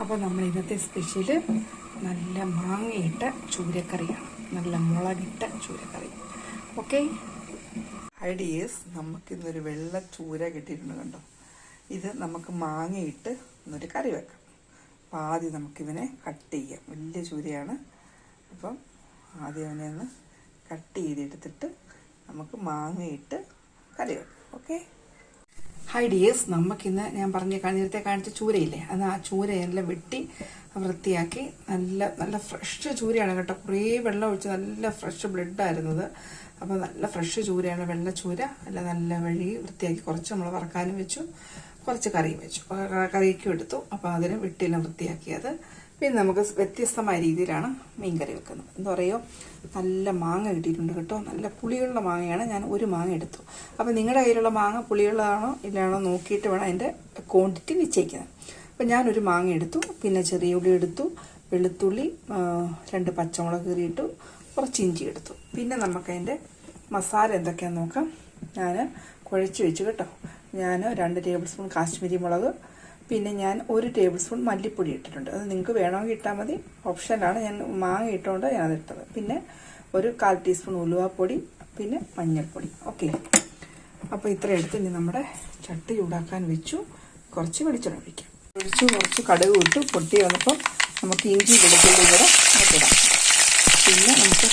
അപ്പോൾ നമ്മൾ ഇന്നത്തെ സ്പെഷ്യൽ നല്ല മാങ്ങയിട്ട ചൂരക്കറിയാണ്, നല്ല മുളകിട്ട ചൂരക്കറി. ഓക്കെ ഐഡിയേഴ്സ്, നമുക്കിന്നൊരു വെള്ള ചൂര കിട്ടിയിട്ടുണ്ട്. കണ്ടോ, ഇത് നമുക്ക് മാങ്ങയിട്ട് ഇന്നൊരു കറി വെക്കാം. അപ്പോൾ ആദ്യം നമുക്കിതിനെ കട്ട് ചെയ്യാം. വലിയ ചൂരയാണ്, അപ്പം ആദ്യം അവനെ ഒന്ന് കട്ട് ചെയ്തെടുത്തിട്ട് നമുക്ക് മാങ്ങയിട്ട് കറി വെക്കാം. ഓക്കെ ഹൈ ഡിയേഴ്സ്, നമുക്കിന്ന് ഞാൻ നേരത്തെ കാണിച്ച ചൂരയില്ലേ, അത് ആ ചൂരയെല്ലാം വെട്ടി വൃത്തിയാക്കി നല്ല ഫ്രഷ് ചൂരയാണ് കേട്ടോ. കുറേ വെള്ളം ഒഴിച്ച് നല്ല ഫ്രഷ് ബ്ലഡായിരുന്നത്. അപ്പോൾ നല്ല ഫ്രഷ് ചൂരയാണ്, വെള്ള ചൂര. നല്ല വഴുകി വൃത്തിയാക്കി കുറച്ച് നമ്മൾ വറക്കാനും വെച്ചു, കുറച്ച് കറിയും വെച്ചു, കറിക്കും എടുത്തു. അപ്പോൾ അതിന് വെട്ടിയെല്ലാം വൃത്തിയാക്കിയത്. പിന്നെ നമുക്ക് വ്യത്യസ്തമായ രീതിയിലാണ് മീൻ കറി വെക്കുന്നത്. എന്താ പറയുക, നല്ല മാങ്ങ കിട്ടിയിട്ടുണ്ട് കേട്ടോ. നല്ല പുളിയുള്ള മാങ്ങയാണ്. ഞാൻ ഒരു മാങ്ങ എടുത്തു. അപ്പോൾ നിങ്ങളുടെ കയ്യിലുള്ള മാങ്ങ പുളിയുള്ളതാണോ ഇല്ലാണോ നോക്കിയിട്ട് വേണം അതിൻ്റെ ക്വാണ്ടിറ്റി നിശ്ചയിക്കുന്നത്. അപ്പോൾ ഞാനൊരു മാങ്ങ എടുത്തു, പിന്നെ ചെറിയ ഉള്ളി എടുത്തു, വെളുത്തുള്ളി 2 പച്ചമുളക് കീറിയിട്ടു, കുറച്ച് ഇഞ്ചി എടുത്തു. പിന്നെ നമുക്കതിൻ്റെ മസാല എന്തൊക്കെയാണെന്ന് നോക്കാം. ഞാൻ കുഴച്ച് വെച്ചു കേട്ടോ. ഞാൻ 2 ടേബിൾ സ്പൂൺ കാശ്മീരി മുളക്, പിന്നെ ഞാൻ 1 ടേബിൾ സ്പൂൺ മല്ലിപ്പൊടി ഇട്ടിട്ടുണ്ട്. അത് നിങ്ങൾക്ക് വേണമെങ്കിൽ ഇട്ടാൽ മതി, ഓപ്ഷനാണ്. ഞാൻ മാങ്ങ ഇട്ടുകൊണ്ട് ഞാനത് ഇട്ടത്. പിന്നെ ഒരു 1/4 ടീസ്പൂൺ ഉലുവാപ്പൊടി, പിന്നെ മഞ്ഞൾപ്പൊടി. ഓക്കെ, അപ്പോൾ ഇത്ര എടുത്ത് ഇനി നമ്മുടെ ചട്ടി ചൂടാക്കാൻ വെച്ചു. കുറച്ച് വെളിച്ചെണ്ണ ഒഴിക്കാം. ഒഴിച്ചു കുറച്ച് കടുക് ഇട്ടു. പൊട്ടി വന്നപ്പോൾ നമുക്ക് ഇഞ്ചി വെളുത്തുള്ളി കൂടെ ഇടാം. പിന്നെ നമുക്ക്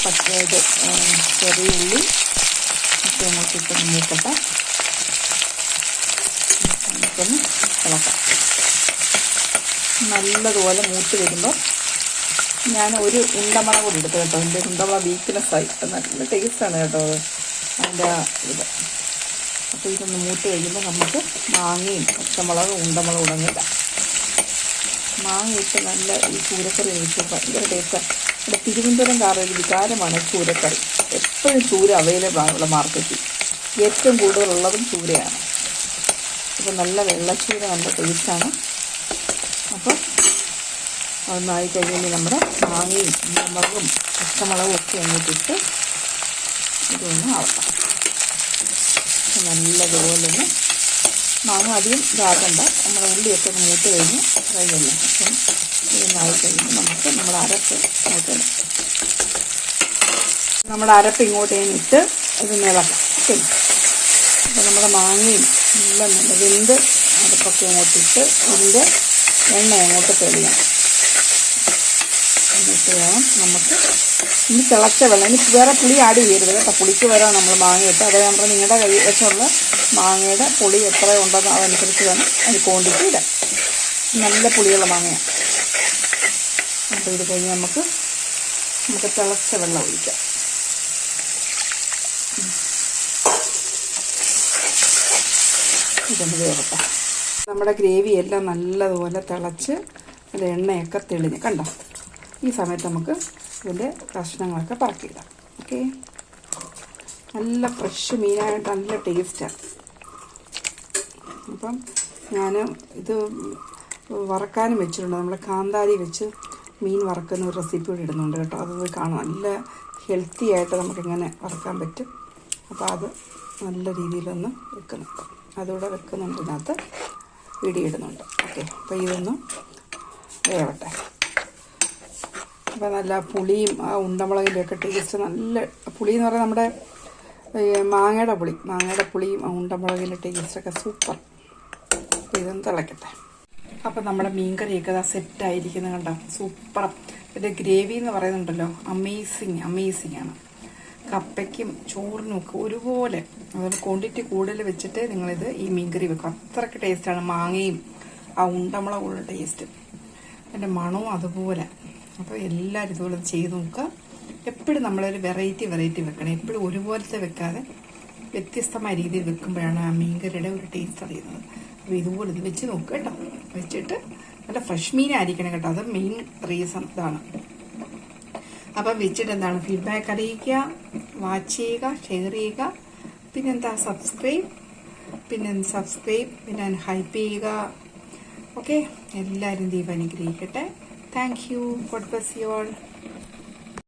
ചെറിയ ഉള്ളി ഒക്കെ നമുക്ക് ഇട്ടൊന്ന് മൂക്കട്ടെ. നമുക്കൊന്ന് ഇളക്കാം. നല്ലതുപോലെ മൂത്ത് വരുമ്പോൾ ഞാൻ ഒരു ഉണ്ടമുളക് കൂടി എടുത്തു കേട്ടോ. എൻ്റെ ഉണ്ടമുളക് വീക്ക്നെസ്സായി, നല്ല ടേസ്റ്റാണ് കേട്ടോ അതിൻ്റെ ഇത്. അപ്പോൾ ഇതൊന്ന് മൂത്ത് കഴിയുമ്പോൾ നമുക്ക് മാങ്ങയും പച്ചമുളകും ഉണ്ടമുളകും ഉടങ്ങില്ല. മാങ്ങയിട്ട് നല്ല ഈ ചൂരക്കറി കഴിച്ചു ഭയങ്കര ടേസ്റ്റാണ്. ഇവിടെ തിരുവനന്തപുരംകാരുടെ വികാരമാണ് ചൂരക്കറി. എപ്പോഴും ചൂര അവൈലബിൾ ആണുള്ള മാർക്കറ്റിൽ. ഏറ്റവും കൂടുതലുള്ളതും ചൂരയാണ്. അപ്പോൾ നല്ല വെള്ളച്ചൂര നല്ല ടേസ്റ്റാണ്. അപ്പോൾ അതൊന്നായി കഴിഞ്ഞാൽ നമ്മുടെ മാങ്ങയും മുളകും പച്ചമുളകും ഒക്കെ അങ്ങോട്ടിട്ട് ഇതൊന്ന് ആവണം. നല്ലതുപോലെ ഒന്ന് മാങ്ങ അധികം ഇതാകണ്ട. നമ്മുടെ ഉള്ളിയൊക്കെ ഒന്ന് മൂത്ത് കഴിഞ്ഞ് കഴിഞ്ഞല്ലോ. അപ്പം ഇതൊന്നായി കഴിയുമ്പോൾ നമുക്ക് നമ്മുടെ അരപ്പ് ഇങ്ങോട്ട് ഇങ്ങോട്ട് ഇത് ഇളക്കാം. ഓക്കെ, അപ്പോൾ നമ്മുടെ മാങ്ങയും എല്ലാം നല്ല വെന്ത് അരപ്പൊക്കെ അങ്ങോട്ടിട്ട് ഇതിൻ്റെ എണ്ണ അങ്ങോട്ട് തെളിയണം. എന്നിട്ട് വേണം നമുക്ക് ഇനി തിളച്ച വെള്ളം. ഇനി വേറെ പുളി ആഡ് ചെയ്യരുത് കേട്ടോ. പുളിക്ക് വരാൻ നമ്മൾ മാങ്ങ ഇട്ട്, അതായത് നമ്മൾ നിങ്ങളുടെ കൈ വെച്ചുള്ള മാങ്ങയുടെ പുളി എത്ര ഉണ്ടെന്ന് അതനുസരിച്ച് വേണം അതിന് ക്വാണ്ടിറ്റി ഇടാൻ. നല്ല പുളിയുള്ള മാങ്ങയാണ്. അപ്പോൾ ഇത് കഴിഞ്ഞ് നമുക്ക് തിളച്ച വെള്ളം ഒഴിക്കാം. ഇതൊന്ന് വേവട്ടെ. നമ്മുടെ ഗ്രേവി എല്ലാം നല്ലതുപോലെ തിളച്ച് അത് എണ്ണയൊക്കെ തെളിഞ്ഞ് കണ്ടോ. ഈ സമയത്ത് നമുക്ക് ഇതിൻ്റെ കഷ്ണങ്ങളൊക്കെ പറക്കിയിടാം. ഓക്കെ, നല്ല ഫ്രഷ് മീനായിട്ട് നല്ല ടേസ്റ്റാണ്. അപ്പം ഞാൻ ഇത് വറക്കാനും വെച്ചിട്ടുണ്ട്. നമ്മൾ കാന്താരി വെച്ച് മീൻ വറക്കുന്ന ഒരു റെസിപ്പി കൂടി ഇടുന്നുണ്ട് കേട്ടോ. അത് കാണാം. നല്ല ഹെൽത്തി ആയിട്ട് നമുക്കിങ്ങനെ വറക്കാൻ പറ്റും. അപ്പോൾ അത് നല്ല രീതിയിലൊന്ന് വെക്കുന്നു. അതുകൂടെ വെക്കുന്നുണ്ട്, ഇതിനകത്ത് വീഡിയോ ഇടുന്നുണ്ട്. ഓക്കെ, അപ്പോൾ ഇതൊന്ന് വേവട്ടെ. അപ്പോൾ നല്ല പുളിയും ആ ഉണ്ടമുളകിൻ്റെയൊക്കെ ടേസ്റ്റ്, നല്ല പുളി എന്ന് പറഞ്ഞാൽ നമ്മുടെ മാങ്ങയുടെ പുളിയും ആ ഉണ്ടമുളകിൻ്റെ ടേസ്റ്റൊക്കെ സൂപ്പർ. അപ്പോൾ ഇതൊന്ന് തിളക്കട്ടെ. അപ്പോൾ നമ്മുടെ മീൻ കറിയൊക്കെ അതാ സെറ്റായിരിക്കുന്നത് കണ്ടോ, സൂപ്പർ. ഇത് ഗ്രേവി എന്ന് പറയുന്നുണ്ടല്ലോ, അമേസിങ് ആണ്. കപ്പയ്ക്കും ചോറിനും ഒക്കെ ഒരുപോലെ, അതുപോലെ ക്വാണ്ടിറ്റി കൂടുതൽ വെച്ചിട്ട് നിങ്ങളിത് ഈ മീൻകറി വെക്കും. അത്രയ്ക്ക് ടേസ്റ്റാണ്. മാങ്ങയും ആ ഉണ്ടമുളകുള്ള ടേസ്റ്റ്, അതിൻ്റെ മണവും അതുപോലെ. അപ്പോൾ എല്ലാവരും ഇതുപോലെ ചെയ്ത് നോക്കുക. എപ്പോഴും നമ്മളൊരു വെറൈറ്റി വെക്കണം. എപ്പോഴും ഒരുപോലത്തെ വെക്കാതെ വ്യത്യസ്തമായ രീതിയിൽ വെക്കുമ്പോഴാണ് ആ മീൻകറിയുടെ ഒരു ടേസ്റ്റ് അറിയുന്നത്. അപ്പോൾ ഇതുപോലെ ഇത് വെച്ച് നോക്കുക കേട്ടോ. വെച്ചിട്ട് നല്ല ഫ്രഷ് മീനായിരിക്കണം കേട്ടോ. അത് മെയിൻ റീസൺ ഇതാണ്. അപ്പം വെച്ചിട്ട് എന്താണ് ഫീഡ്ബാക്ക് അറിയിക്കുക, വാച്ച് ചെയ്യുക, ഷെയർ ചെയ്യുക, പിന്നെന്താ സബ്സ്ക്രൈബ്, പിന്നെ ഹൈപ്പ് ചെയ്യുക. ഓക്കെ, എല്ലാവരും ദൈവം അനുഗ്രഹിക്കട്ടെ. Thank you. God bless you all.